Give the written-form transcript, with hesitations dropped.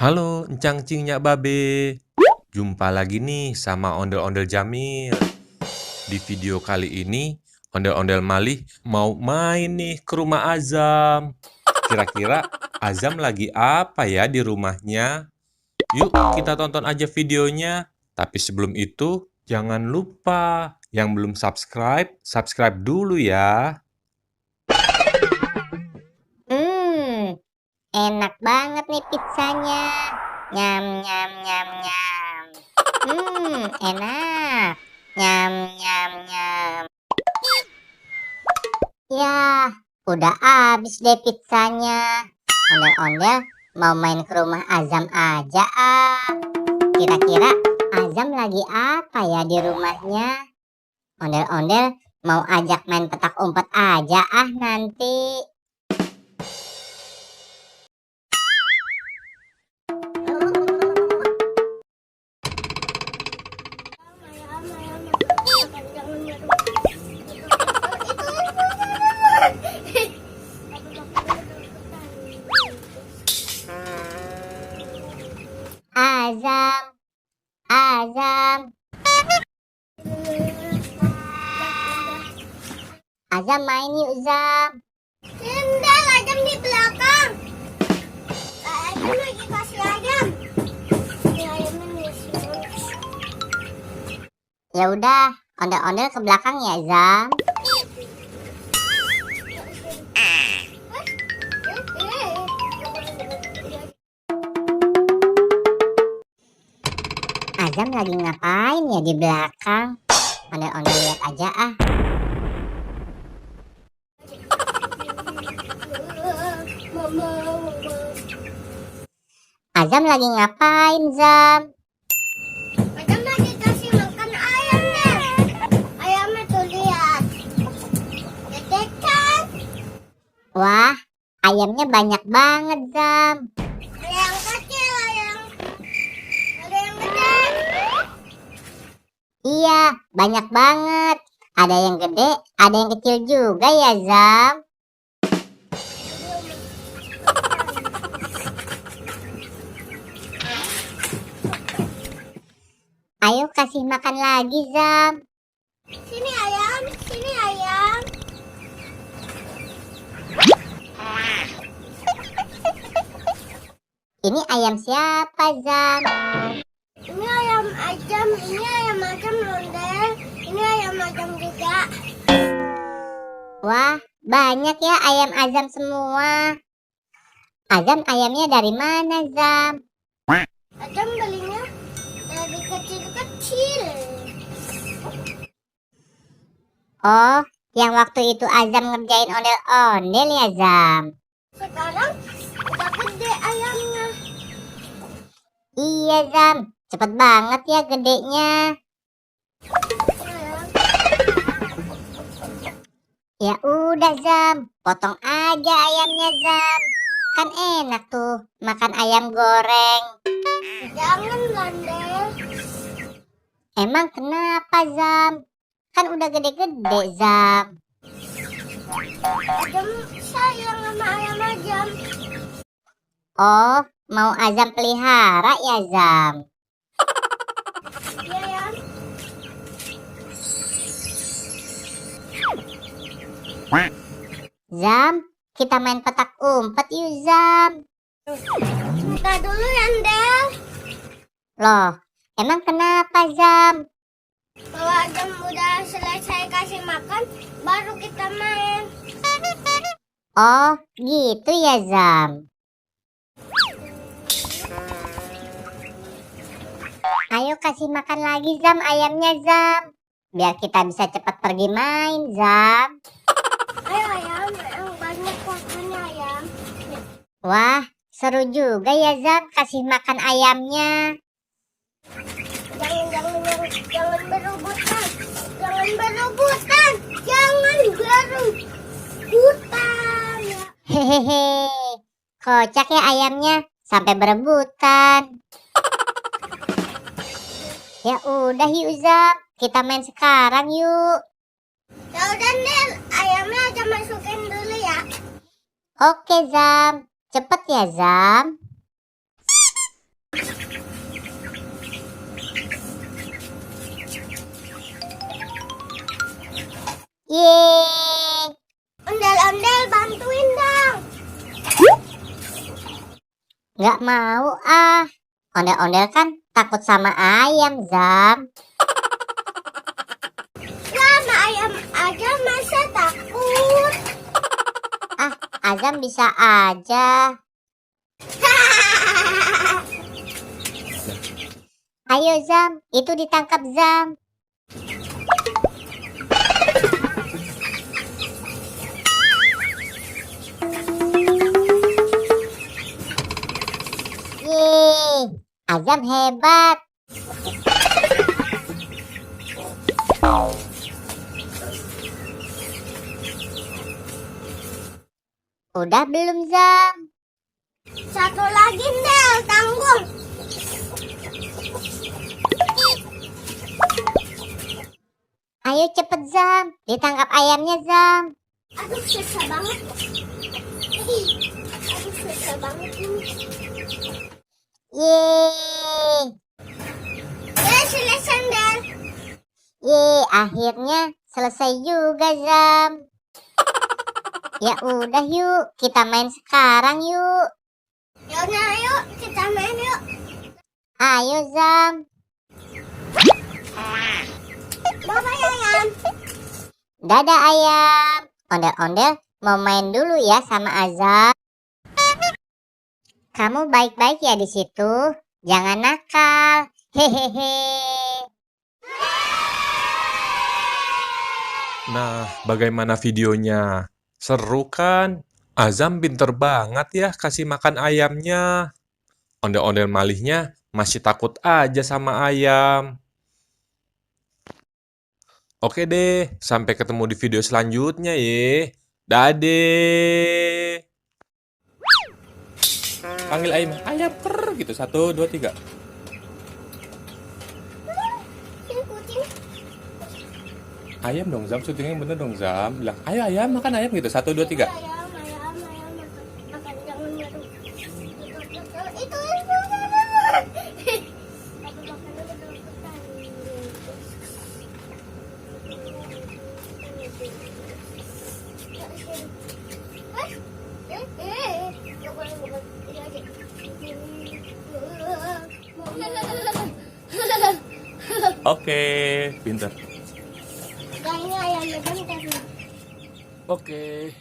Halo, Encang Cing Nyak Babe. Jumpa lagi nih sama Ondel-Ondel Jamil. Di video kali ini, Ondel-Ondel Malih mau main nih ke rumah Azam. Kira-kira Azam lagi apa ya di rumahnya? Yuk kita tonton aja videonya. Tapi sebelum itu, jangan lupa yang belum subscribe, subscribe dulu ya. Enak banget nih pizzanya. Nyam nyam nyam nyam. Enak. Nyam nyam nyam. Ya, udah habis deh pizzanya. Ondel-ondel mau main ke rumah Azam aja ah. Kira-kira Azam lagi apa ya di rumahnya? Ondel-ondel mau ajak main petak umpet aja ah nanti. Azam, Azam, Azam main yuk Zam. Enggak, Adam di belakang. Adam lagi kasih ayam. Ya udah, ondel-ondel ke belakang ya Zam. Azam lagi ngapain ya di belakang? Ondel-ondel lihat aja ah. Azam lagi ngapain Zam? Adam lagi kasih makan ayamnya. Ayamnya tuh lihat. Gede kan? Wah, ayamnya banyak banget Zam. Ada yang kecil, ada yang gede. Iya, banyak banget. Ada yang gede, ada yang kecil juga ya Zam. Ayo kasih makan lagi Zam. Sini ayam, sini ayam. Ini ayam siapa Zam? Ini ayam Adam, ini ayam Adam rondel, ini ayam Adam juga. Wah, banyak ya ayam Azam semua. Azam ayamnya dari mana Zam? Adam belinya dari kecil-kecil. Oh, yang waktu itu Azam ngerjain ondel-ondel ya Zam? Sekarang udah gede ayamnya. Iya Zam, cepet banget ya gedenya. Ya udah Zam, potong aja ayamnya Zam. Kan enak tuh makan ayam goreng. Jangan Landel. Emang kenapa Zam? Kan udah gede-gede Zam. Adam sayang sama ayam Adam. Oh, mau Azam pelihara ya Zam? Iya ya. Zam, kita main petak umpet yuk Zam. Bentar dulu Landel. Loh, emang kenapa Zam? Kalau Adam udah selesai kasih makan, baru kita main. Oh, gitu ya Zam. Ayo kasih makan lagi Zam ayamnya Zam. Biar kita bisa cepat pergi main Zam. Ayo ayam, yang banyak makannya ayam. Wah, seru juga ya Zam kasih makan ayamnya. Jangan berebutan. Jangan berebutan. Jangan berebutan. Hehehe, kocak ya ayamnya sampai berebutan. Ya udah yuk Zam, kita main sekarang yuk. Ya udah Nel, ayamnya aja masukin dulu ya. Oke Zam, cepet ya Zam. Yeay. Ondel-ondel bantuin dong. Nggak mau ah. Ondel-ondel kan takut sama ayam, Zam. Sama ayam aja masa takut? Ah, Azam bisa aja. Ayo Zam, itu ditangkap Zam. Yeay, Azam hebat. Udah belum Zam? Satu lagi Del, tanggung. Ayo cepet Zam, ditangkap ayamnya Zam. Aduh susah banget. Aduh susah banget ini. Yeay. Selesai Del. Yeay, akhirnya selesai juga Zam. Ya udah yuk, kita main sekarang yuk. Yaudah yuk kita main yuk. Ayo Zam. Bye-bye ayam. Dadah ayam. Ondel-ondel mau main dulu ya sama Azam. Kamu baik-baik ya di situ. Jangan nakal. Hehehe. Nah, bagaimana videonya? Seru kan? Azam pinter banget ya kasih makan ayamnya. Ondel-ondel malihnya masih takut aja sama ayam. Oke deh, sampai ketemu di video selanjutnya ya. Dadah. Panggil ayam, ayam per gitu. 1, 2, 3. Ini kucing. Ayam dong Zam, syutingnya bener dong Zam. Bilang, ayo ayam makan ayam gitu. 1, 2, 3. Ayam makan jangan baru. Itu. Oke, pinter. Kayaknya ayamnya bentar. Oke.